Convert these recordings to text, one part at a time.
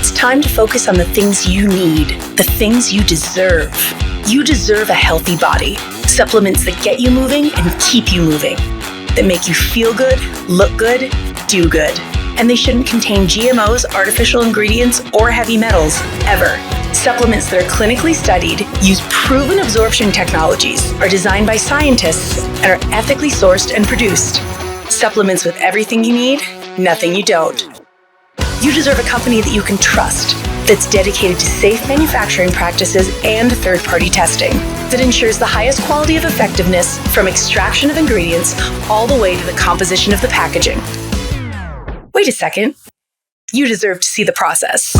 It's time to focus on the things you need, the things you deserve. You deserve a healthy body, supplements that get you moving and keep you moving, that make you feel good, look good, do good. And they shouldn't contain GMOs, artificial ingredients, or heavy metals, ever. Supplements that are clinically studied, use proven absorption technologies, are designed by scientists, and are ethically sourced and produced. Supplements with everything you need, nothing you don't. You deserve a company that you can trust, that's dedicated to safe manufacturing practices and third-party testing, that ensures the highest quality of effectiveness from extraction of ingredients all the way to the composition of the packaging. Wait a second. You deserve to see the process.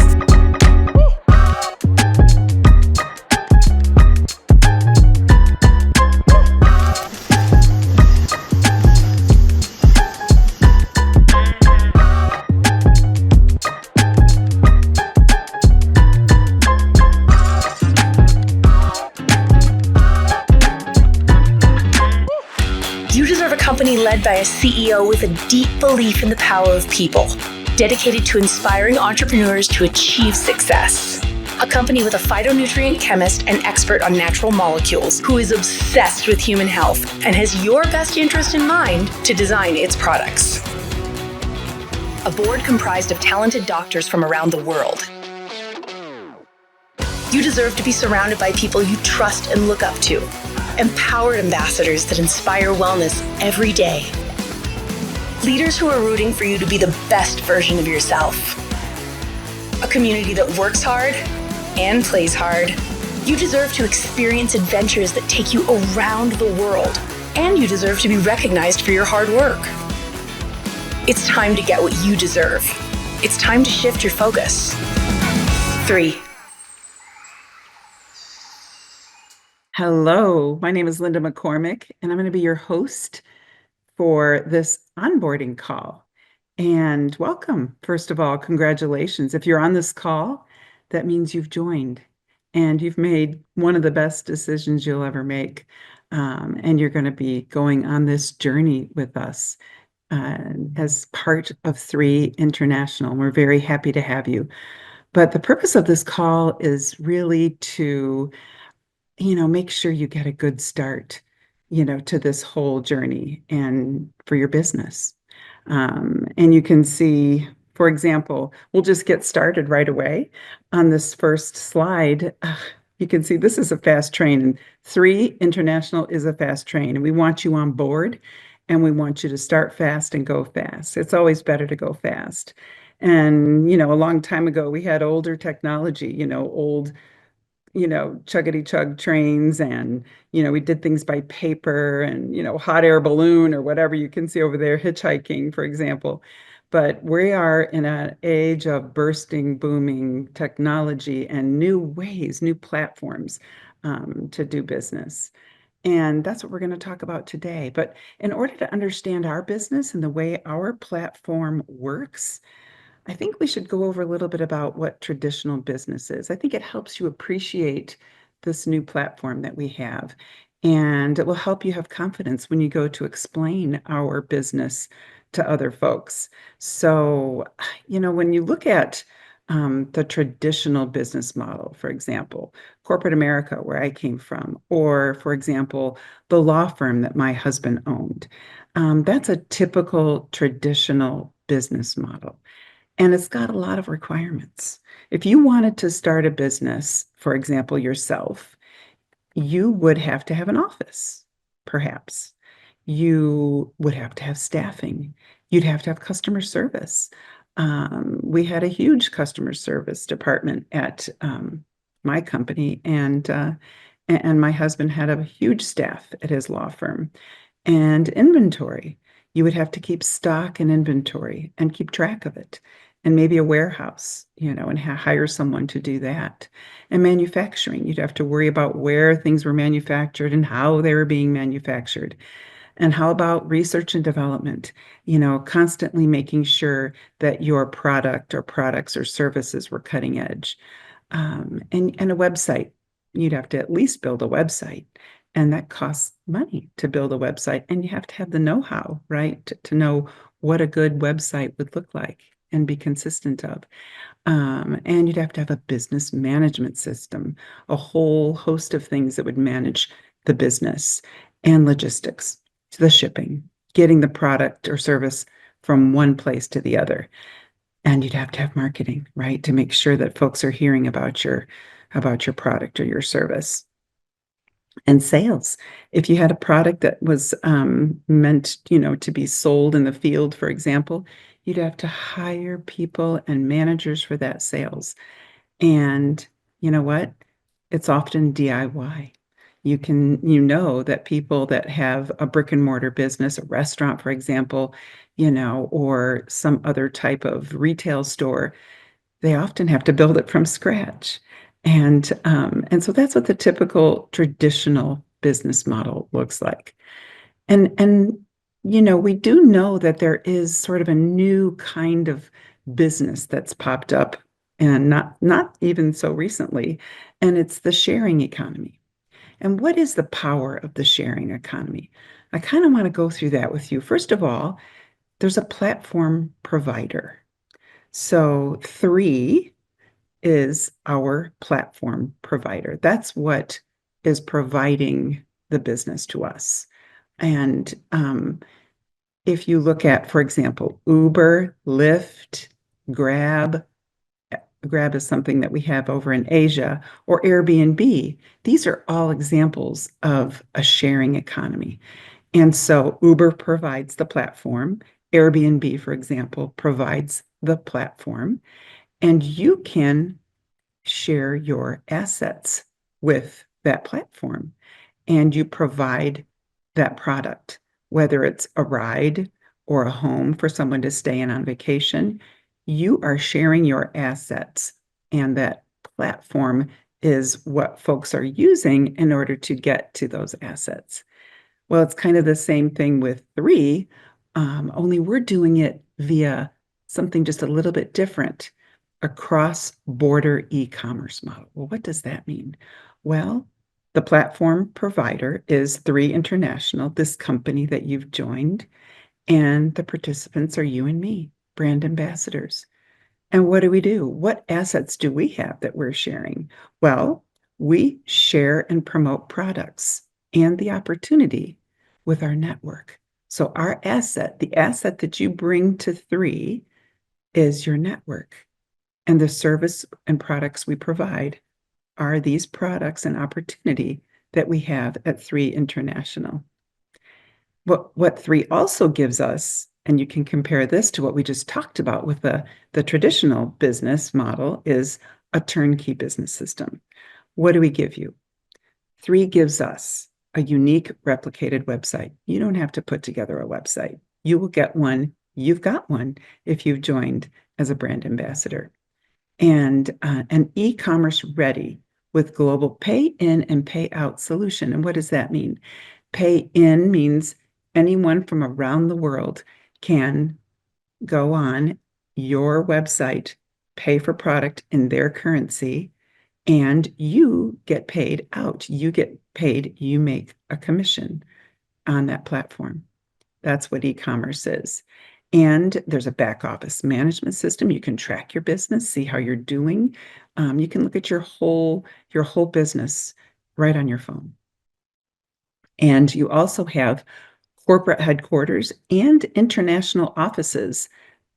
You deserve a company led by a CEO with a deep belief in the power of people, dedicated to inspiring entrepreneurs to achieve success. A company with a phytonutrient chemist and expert on natural molecules who is obsessed with human health and has your best interest in mind to design its products. A board comprised of talented doctors from around the world. You deserve to be surrounded by people you trust and look up to. Empowered ambassadors that inspire wellness every day. Leaders who are rooting for you to be the best version of yourself. A community that works hard and plays hard. You deserve to experience adventures that take you around the world, and you deserve to be recognized for your hard work. It's time to get what you deserve. It's time to shift your focus. 3. Hello, my name is Linda McCormick, and I'm going to be your host for this onboarding call. And welcome. First of all, congratulations. If you're on this call, that means you've joined and you've made one of the best decisions you'll ever make. And you're going to be going on this journey with us as part of 3 International. We're very happy to have you. But the purpose of this call is really to make sure you get a good start, to this whole journey and for your business. And you can see, for example, we'll just get started right away on this first slide. You can see this is a fast train, and 3 International is a fast train, and we want you on board, and we want you to start fast and go fast. It's always better to go fast. And, a long time ago, we had older technology, old chuggity chug trains, and we did things by paper and hot air balloon or whatever you can see over there, hitchhiking, for example. But we are in an age of bursting, booming technology and new ways, new platforms to do business. And that's what we're going to talk about today. But in order to understand our business and the way our platform works, I think we should go over a little bit about what traditional business is. I think it helps you appreciate this new platform that we have, and it will help you have confidence when you go to explain our business to other folks. So, when you look at the traditional business model, for example, corporate America, where I came from, or, for example, the law firm that my husband owned, that's a typical traditional business model. And it's got a lot of requirements. If you wanted to start a business, for example, yourself, you would have to have an office, perhaps. You would have to have staffing. You'd have to have customer service. We had a huge customer service department at my company, and my husband had a huge staff at his law firm. And inventory. You would have to keep stock and inventory and keep track of it, and maybe a warehouse, and hire someone to do that. And manufacturing, you'd have to worry about where things were manufactured and how they were being manufactured. And how about research and development? Constantly making sure that your product or products or services were cutting edge. And a website, you'd have to at least build a website. And that costs money to build a website. And you have to have the know-how, right? To know what a good website would look like. and be consistent of. And you'd have to have a business management system, a whole host of things that would manage the business and logistics, the shipping, getting the product or service from one place to the other. And you'd have to have marketing, right, to make sure that folks are hearing about your product or your service. And sales. If you had a product that was meant, to be sold in the field, for example, you'd have to hire people and managers for that sales. And you know what? It's often DIY. That people that have a brick and mortar business, a restaurant, for example, or some other type of retail store, they often have to build it from scratch. And so that's what the typical traditional business model looks like. And we do know that there is sort of a new kind of business that's popped up, and not even so recently, and it's the sharing economy. And what is the power of the sharing economy? I kind of want to go through that with you. First of all, there's a platform provider. So 3 is our platform provider. That's what is providing the business to us. And if you look at, for example, Uber, Lyft, Grab is something that we have over in Asia, or Airbnb, these are all examples of a sharing economy. And so Uber provides the platform. Airbnb, for example, provides the platform. And you can share your assets with that platform, and you provide that product, whether it's a ride or a home for someone to stay in on vacation. You are sharing your assets, and that platform is what folks are using in order to get to those assets. Well, it's kind of the same thing with 3, only we're doing it via something just a little bit different, a cross-border e-commerce model. Well, what does that mean? Well, the platform provider is 3 International, this company that you've joined, and the participants are you and me, brand ambassadors. And what do? What assets do we have that we're sharing? Well, we share and promote products and the opportunity with our network. So our asset, the asset that you bring to 3, is your network. And the service and products we provide are these products and opportunity that we have at 3 International. What 3 also gives us, and you can compare this to what we just talked about with the traditional business model, is a turnkey business system. What do we give you? 3 gives us a unique replicated website. You don't have to put together a website. You will get one. You've got one if you've joined as a brand ambassador. And an e-commerce ready with global pay in and pay out solution. And what does that mean? Pay in means anyone from around the world can go on your website, pay for product in their currency, and you get paid out. You get paid, you make a commission on that platform. That's what e-commerce is. And there's a back office management system. You can track your business, see how you're doing. You can look at your whole business right on your phone. And you also have corporate headquarters and international offices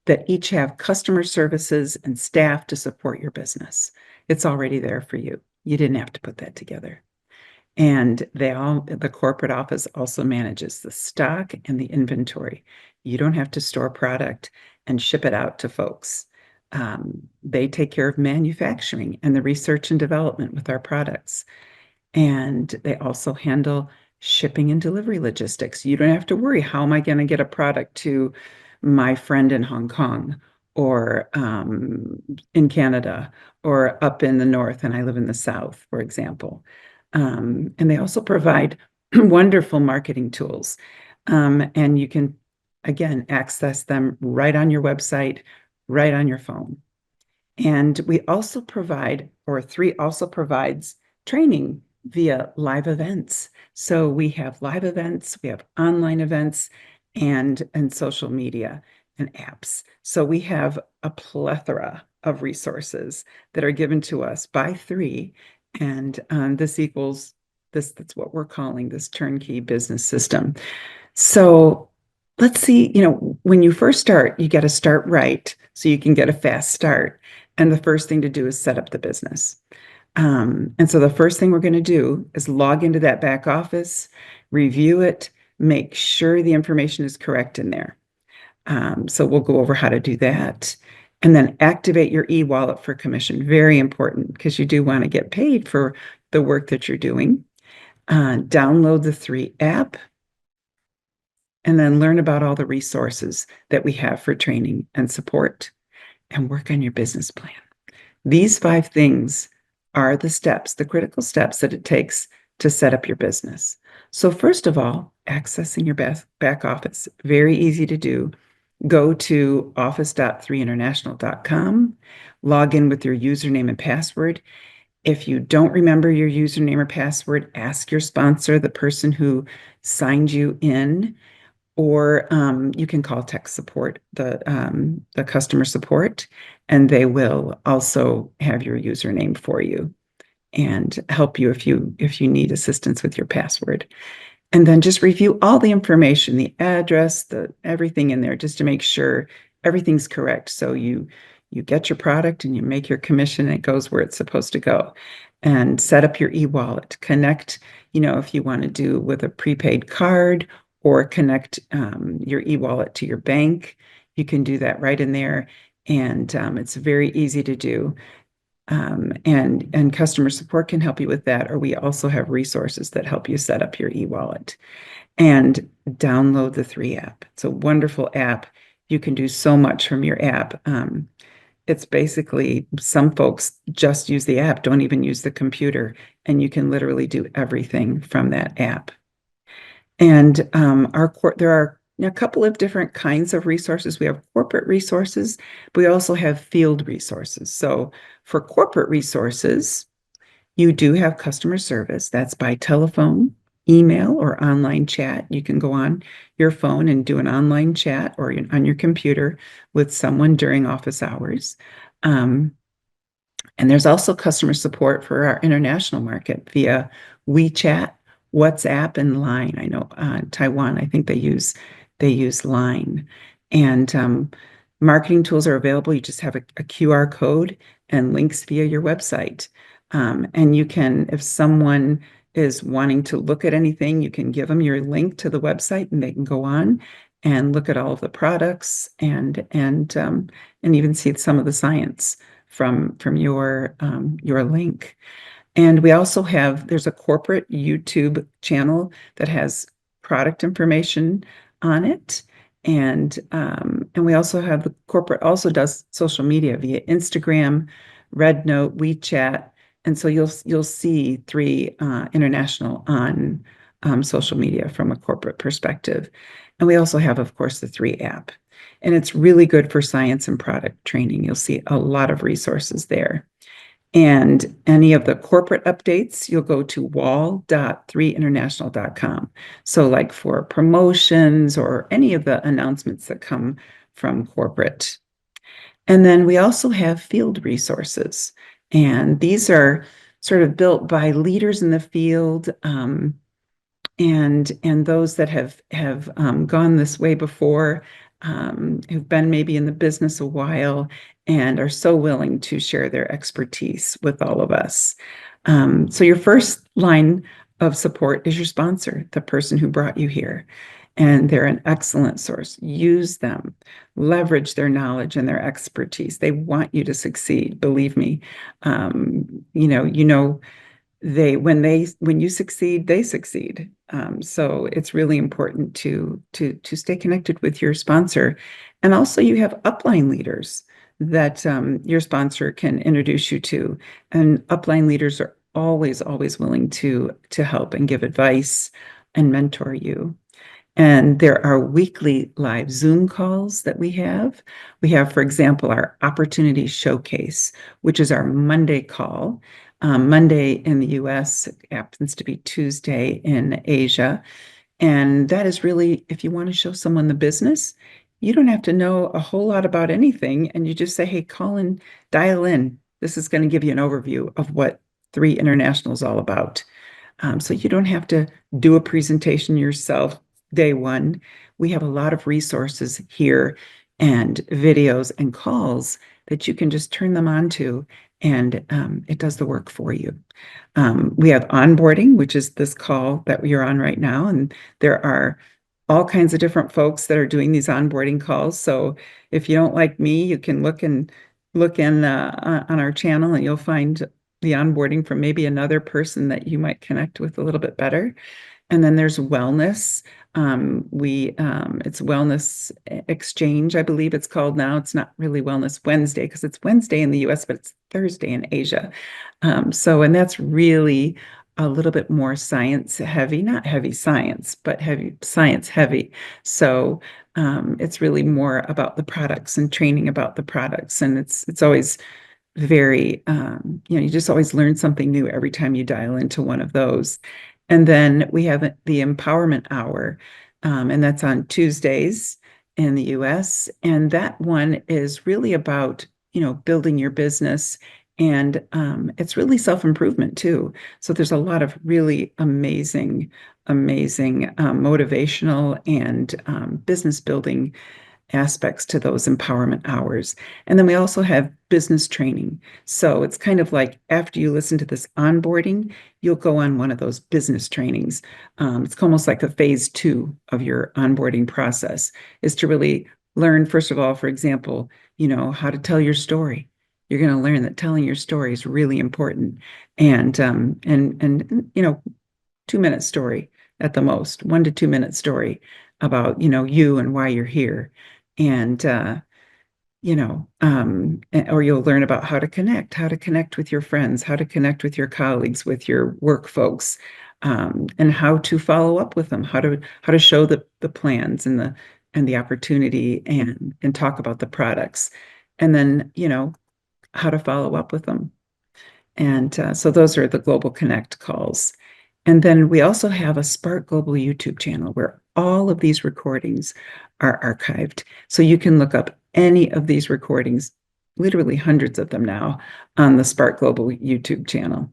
that each have customer services and staff to support your business. It's already there for you. You didn't have to put that together. And the corporate office also manages the stock and the inventory. You don't have to store product and ship it out to folks. They take care of manufacturing and the research and development with our products. And they also handle shipping and delivery logistics. You don't have to worry, how am I going to get a product to my friend in Hong Kong, or in Canada, or up in the north, and I live in the south, for example. And they also provide wonderful marketing tools. And you can, again, access them right on your website, right on your phone. And we also provide, or 3 also provides, training via live events. So we have live events, we have online events, and social media. and apps. So we have a plethora of resources that are given to us by three, and this equals this. That's what we're calling this turnkey business system. So let's see, when you first start, you got to start right so you can get a fast start. And the first thing to do is set up the business. And so the first thing we're going to do is log into that back office, review it, make sure the information is correct in there. So we'll go over how to do that. And then activate your e-wallet for commission. Very important because you do want to get paid for the work that you're doing. Download the 3 app and then learn about all the resources that we have for training and support and work on your business plan. These 5 things are the steps, the critical steps that it takes to set up your business. So first of all, accessing your back office, very easy to do. Go to office.3international.com, log in with your username and password. If you don't remember your username or password, ask your sponsor, the person who signed you in, or you can call tech support, the customer support, and they will also have your username for you and help you if you need assistance with your password. And then just review all the information, the address, everything in there, just to make sure everything's correct. So you get your product and you make your commission and it goes where it's supposed to go. And set up your e-wallet. Connect, if you want to do with a prepaid card, or connect your e-wallet to your bank. You can do that right in there. And it's very easy to do. And customer support can help you with that, or we also have resources that help you set up your e-wallet. And download the 3 app. It's a wonderful app. You can do so much from your app. It's basically, some folks just use the app, don't even use the computer, and you can literally do everything from that app. And there are a couple of different kinds of resources. We have corporate resources, but we also have field resources. So for corporate resources, you do have customer service. That's by telephone, email, or online chat. You can go on your phone and do an online chat or on your computer with someone during office hours. And there's also customer support for our international market via WeChat, WhatsApp, and Line. I know Taiwan, I think they use Line. And marketing tools are available. You just have a QR code and links via your website. And you can, if someone is wanting to look at anything, you can give them your link to the website and they can go on and look at all of the products and even see some of the science from your link. And we also there's a corporate YouTube channel that has product information on it. And we also have the corporate also does social media via Instagram, Rednote, WeChat. And so you'll see 3 International on social media from a corporate perspective. And we also have, of course, the 3 app. And it's really good for science and product training. You'll see a lot of resources there. And any of the corporate updates, you'll go to wall.3international.com. So like for promotions or any of the announcements that come from corporate. And then we also have field resources. And these are sort of built by leaders in the field, and those that have gone this way before, who've been maybe in the business a while and are so willing to share their expertise with all of us. So your first line of support is your sponsor, the person who brought you here. And they're an excellent source. Use them, leverage their knowledge and their expertise. They want you to succeed. Believe me. When you succeed, they succeed. So it's really important to stay connected with your sponsor. And also you have upline leaders that your sponsor can introduce you to. And upline leaders are always willing to help and give advice and mentor you. And there are weekly live Zoom calls that we have. We have, for example, our Opportunity Showcase, which is our Monday call. Monday in the US happens to be Tuesday in Asia. And that is really, if you want to show someone the business, you don't have to know a whole lot about anything. And you just say, hey, call in, dial in. This is going to give you an overview of what Three International is all about. So you don't have to do a presentation yourself day one. We have a lot of resources here and videos and calls that you can just turn them on to, and it does the work for you. We have onboarding, which is this call that you're on right now, and there are all kinds of different folks that are doing these onboarding calls. So if you don't like me, you can look in on our channel, and you'll find the onboarding from maybe another person that you might connect with a little bit better. And then there's wellness. It's Wellness Exchange, I believe it's called now. It's not really Wellness Wednesday because it's Wednesday in the US, but it's Thursday in Asia. And that's really a little bit more science heavy, not heavy science, but heavy science heavy. So it's really more about the products and training about the products. And it's always very, you just always learn something new every time you dial into one of those. And then we have the Empowerment Hour, and that's on Tuesdays in the US. And that one is really about, building your business. And it's really self-improvement too. So there's a lot of really amazing, amazing motivational and business building aspects to those empowerment hours. And then we also have business training. So it's kind of like after you listen to this onboarding, you'll go on one of those business trainings. It's almost like a phase 2 of your onboarding process is to really learn, first of all, for example, how to tell your story. You're going to learn that telling your story is really important. And 2-minute story at the most, 1 to 2 minute story about, you and why you're here. And, or you'll learn about how to connect with your friends, how to connect with your colleagues, with your work folks, and how to follow up with them, how to show the plans and the opportunity and talk about the products. And then, how to follow up with them. And so those are the Global Connect calls. And then we also have a Spark Global YouTube channel where all of these recordings are archived. So you can look up any of these recordings, literally hundreds of them now, on the Spark Global YouTube channel.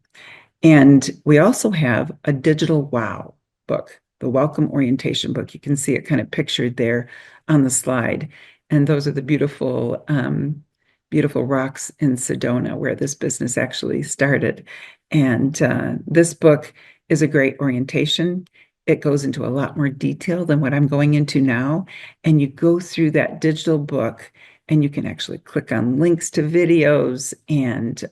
And we also have a digital wow book, the Welcome Orientation book. You can see it kind of pictured there on the slide. And those are the beautiful, beautiful rocks in Sedona where this business actually started. And this book is a great orientation. It goes into a lot more detail than what I'm going into now. And you go through that digital book and you can actually click on links to videos and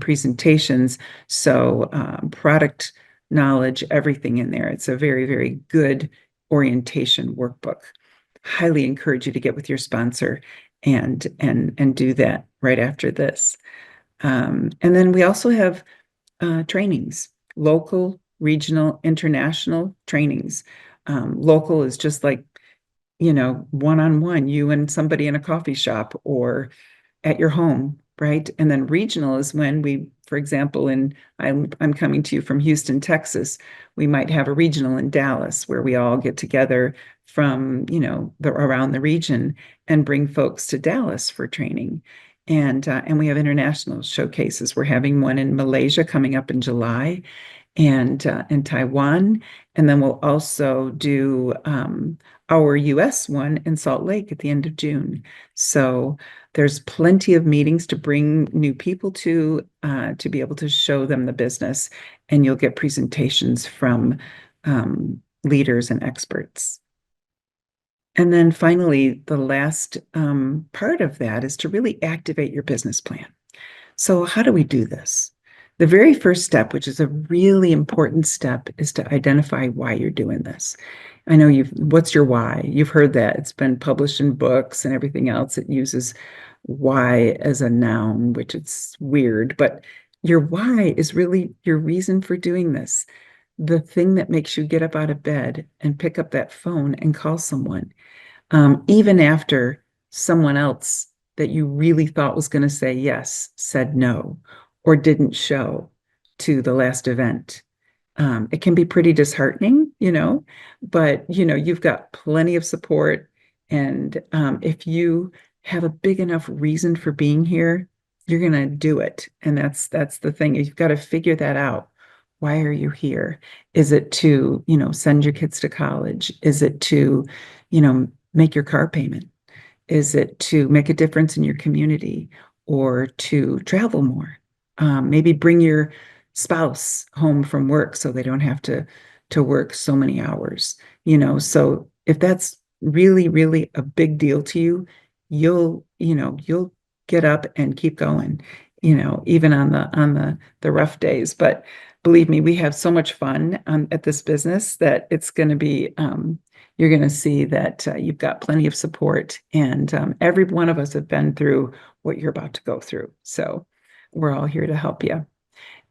presentations. So product knowledge, everything in there. It's a very, very good orientation workbook. Highly encourage you to get with your sponsor and do that right after this. And then we also have trainings, local, regional, international trainings. Local is just like, one-on-one, you and somebody in a coffee shop or at your home, right? And then regional is when we, for example, I'm coming to you from Houston, Texas. We might have a regional in Dallas where we all get together from, around the region and bring folks to Dallas for training. And we have international showcases. We're having one in Malaysia coming up in July, and in Taiwan. And then we'll also do our US one in Salt Lake at the end of June. So there's plenty of meetings to bring new people to be able to show them the business. And you'll get presentations from leaders and experts. And then finally, the last part of that is to really activate your business plan. So how do we do this? The very first step, which is a really important step, is to identify why you're doing this. I know what's your why? You've heard that. It's been published in books and everything else. It uses why as a noun, which it's weird, but your why is really your reason for doing this. The thing that makes you get up out of bed and pick up that phone and call someone, even after someone else that you really thought was going to say yes said no or didn't show to the last event. It can be pretty disheartening, but you've got plenty of support And if you have a big enough reason for being here, you're going to do it. And that's the thing. You've got to figure that out. Why are you here? Is it to, send your kids to college? Is it to, make your car payment? Is it to make a difference in your community or to travel more? Maybe bring your spouse home from work so they don't have to work so many hours. So if that's really, really a big deal to you, you'll get up and keep going, even on the rough days. But believe me, we have so much fun at this business that it's going to be you're going to see that you've got plenty of support, and every one of us have been through what you're about to go through. So we're all here to help you.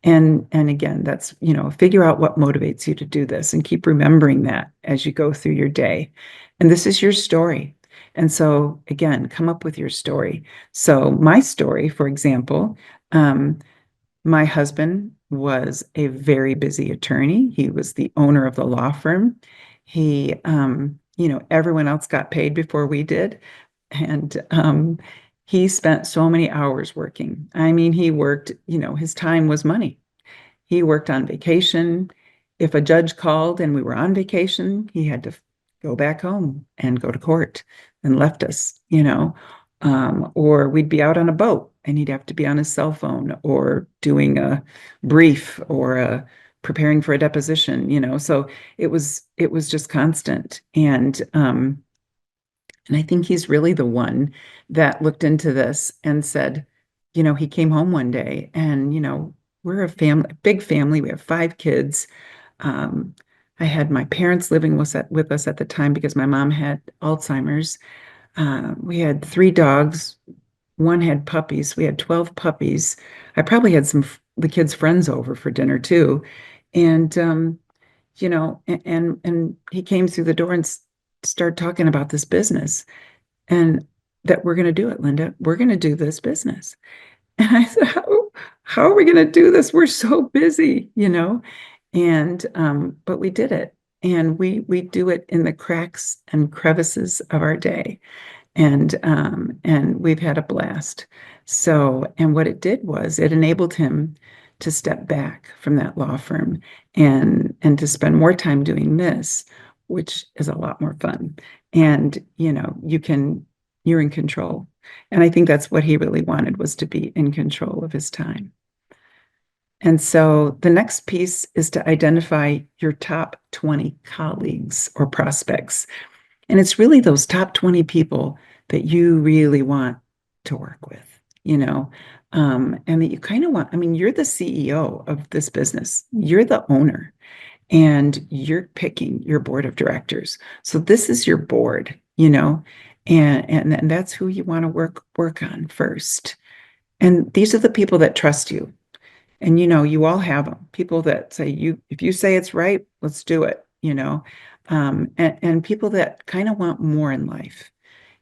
And again, that's, figure out what motivates you to do this and keep remembering that as you go through your day. And this is your story. And so again, come up with your story. So my story, for example, my husband was a very busy attorney. He was the owner of the law firm. He, everyone else got paid before we did. And he spent so many hours working. I mean, he worked, his time was money. He worked on vacation. If a judge called and we were on vacation, he had to go back home and go to court and left us, or we'd be out on a boat and he'd have to be on his cell phone or doing a brief or preparing for a deposition, so it was just constant. And I think he's really the one that looked into this and said, he came home one day and, we're a big family. We have 5 kids. I had my parents living with us at the time because my mom had Alzheimer's. We had 3 dogs. One had puppies. We had 12 puppies. I probably had the kids' friends over for dinner too. And, and he came through the door and started talking about this business and that we're going to do it, Linda. We're going to do this business. And I said, how are we going to do this? We're so busy, and but we did it. And we do it in the cracks and crevices of our day. And we've had a blast. So, and what it did was it enabled him to step back from that law firm and to spend more time doing this, which is a lot more fun. And, you're in control. And I think that's what he really wanted, was to be in control of his time. And so the next piece is to identify your top 20 colleagues or prospects. And it's really those top 20 people that you really want to work with, and that you kind of want. I mean, you're the CEO of this business, you're the owner, and you're picking your board of directors. So this is your board, and that's who you want to work on first. And these are the people that trust you. And you all have them. People that say, if you say it's right, let's do it, and people that kind of want more in life,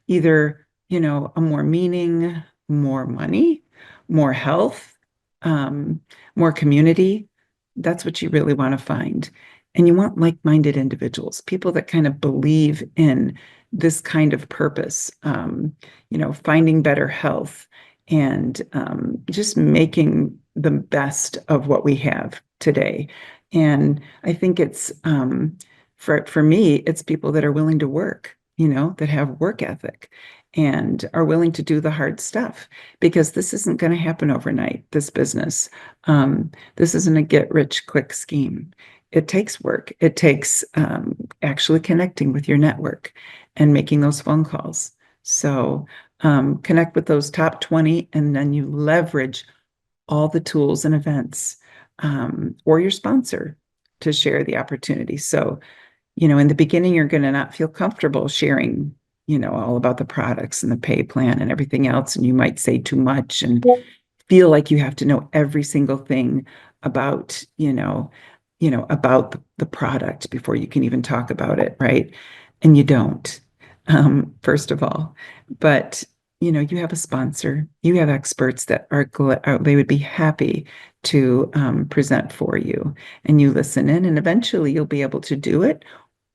either, a more meaning, more money, more health, more community. That's what you really want to find. And you want like-minded individuals, people that kind of believe in this kind of purpose, finding better health and just making the best of what we have today. And I think it's, for me, it's people that are willing to work, that have work ethic and are willing to do the hard stuff, because this isn't going to happen overnight, this business. This isn't a get-rich-quick scheme. It takes work. It takes actually connecting with your network and making those phone calls. So connect with those top 20, and then you leverage all the tools and events or your sponsor to share the opportunity. So, in the beginning, you're going to not feel comfortable sharing, all about the products and the pay plan and everything else. And you might say too much and feel like you have to know every single thing about, about the product before you can even talk about it, right? And you don't, first of all. But, you have a sponsor, you have experts that they would be happy to present for you, and you listen in, and eventually you'll be able to do it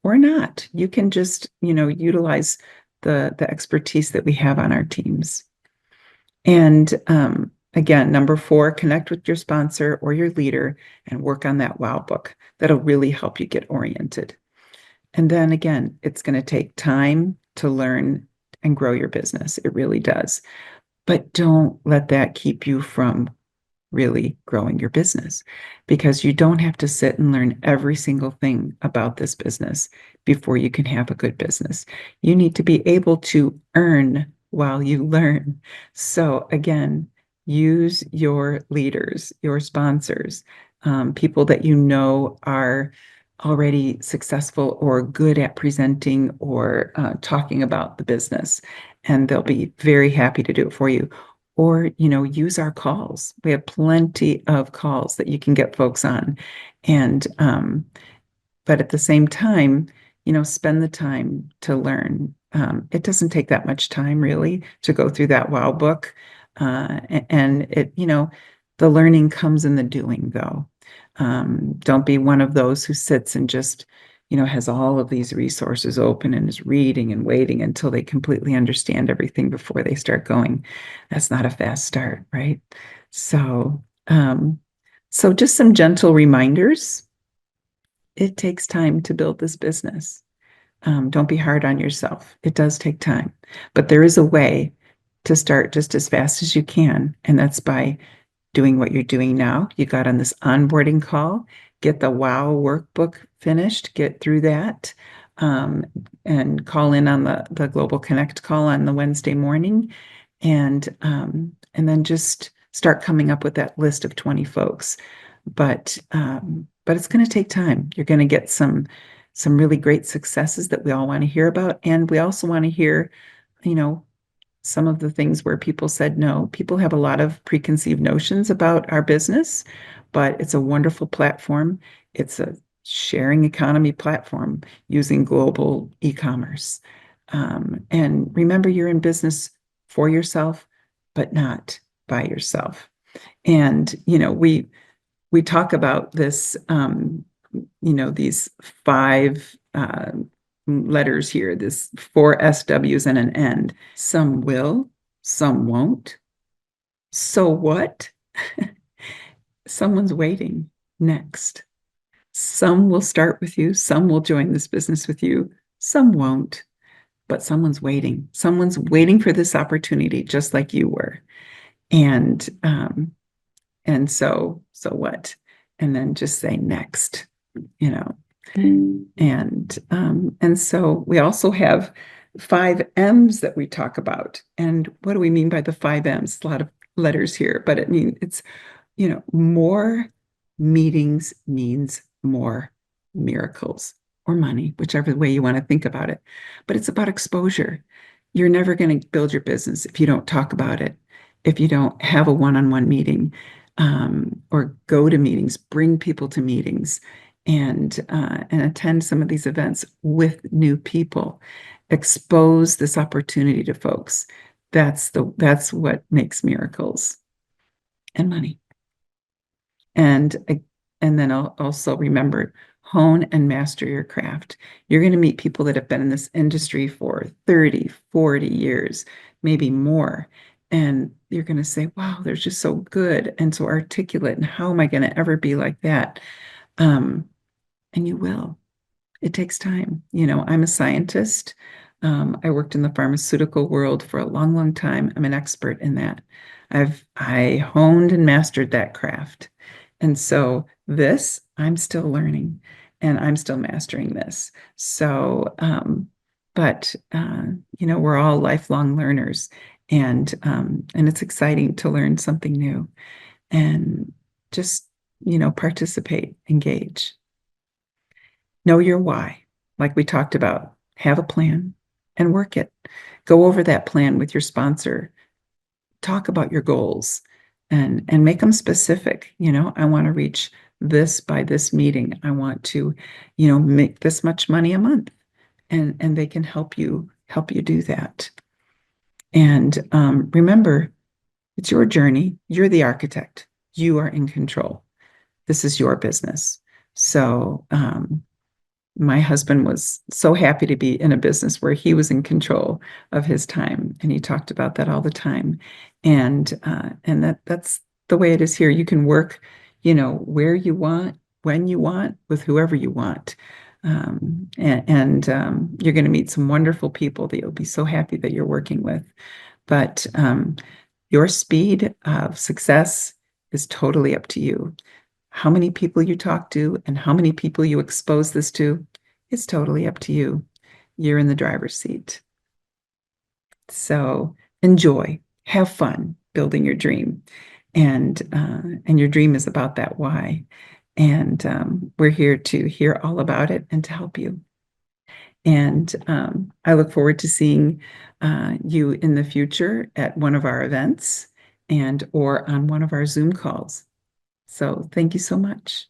or not. You can just, utilize the expertise that we have on our teams. And again, number 4, connect with your sponsor or your leader and work on that wow book. That'll really help you get oriented. And then again, it's going to take time to learn and grow your business. It really does. But don't let that keep you from really growing your business, because you don't have to sit and learn every single thing about this business before you can have a good business. You need to be able to earn while you learn. So again, use your leaders, your sponsors, people that you know are already successful or good at presenting or talking about the business, and they'll be very happy to do it for you. Or, use our calls. We have plenty of calls that you can get folks on. And, but at the same time, spend the time to learn. It doesn't take that much time really to go through that wow book. And it, the learning comes in the doing though. Don't be one of those who sits and just, has all of these resources open and is reading and waiting until they completely understand everything before they start going. That's not a fast start, right? So, so just some gentle reminders. It takes time to build this business. Don't be hard on yourself. It does take time, but there is a way to start just as fast as you can, and that's by doing what you're doing now. You got on this onboarding call, get the WOW workbook finished, get through that, and call in on the Global Connect call on the Wednesday morning, and then just start coming up with that list of 20 folks. But it's going to take time. You're going to get some really great successes that we all want to hear about, and we also want to hear, some of the things where people said no. People have a lot of preconceived notions about our business, but it's a wonderful platform. It's a sharing economy platform using global e-commerce. And remember, you're in business for yourself, but not by yourself. And, we talk about this, these 5 letters here, this 4 SWs and an N. Some will, some won't. So what? Someone's waiting next. Some will start with you, some will join this business with you, some won't, but someone's waiting. Someone's waiting for this opportunity just like you were. And so what? And then just say next, And so we also have 5 M's that we talk about. And what do we mean by the 5 M's? A lot of letters here, but it's, more meetings means more miracles or money, whichever way you want to think about it. But it's about exposure. You're never going to build your business if you don't talk about it, if you don't have a one-on-one meeting, or go to meetings, bring people to meetings, and attend some of these events with new people. Expose this opportunity to folks. That's what makes miracles and money. And then I'll also remember, hone and master your craft. You're going to meet people that have been in this industry for 30, 40 years, maybe more. And you're going to say, wow, they're just so good and so articulate. And how am I going to ever be like that? And you will. It takes time. I'm a scientist. I worked in the pharmaceutical world for a long, long time. I'm an expert in that. I honed and mastered that craft. And so I'm still learning and I'm still mastering this. So, we're all lifelong learners, and it's exciting to learn something new and just, participate, engage. Know your why, like we talked about. Have a plan and work it. Go over that plan with your sponsor. Talk about your goals and make them specific. I want to reach this by this meeting. I want to, make this much money a month, and they can help you do that. And remember, it's your journey. You're the architect. You are in control. This is your business. So my husband was so happy to be in a business where he was in control of his time, and he talked about that all the time. And that's the way it is here. You can work, where you want, when you want, with whoever you want. You're going to meet some wonderful people that you'll be so happy that you're working with. But your speed of success is totally up to you. How many people you talk to and how many people you expose this to is totally up to you. You're in the driver's seat. So enjoy, have fun building your dream. And your dream is about that why. And we're here to hear all about it and to help you. And I look forward to seeing you in the future at one of our events or on one of our Zoom calls. So thank you so much.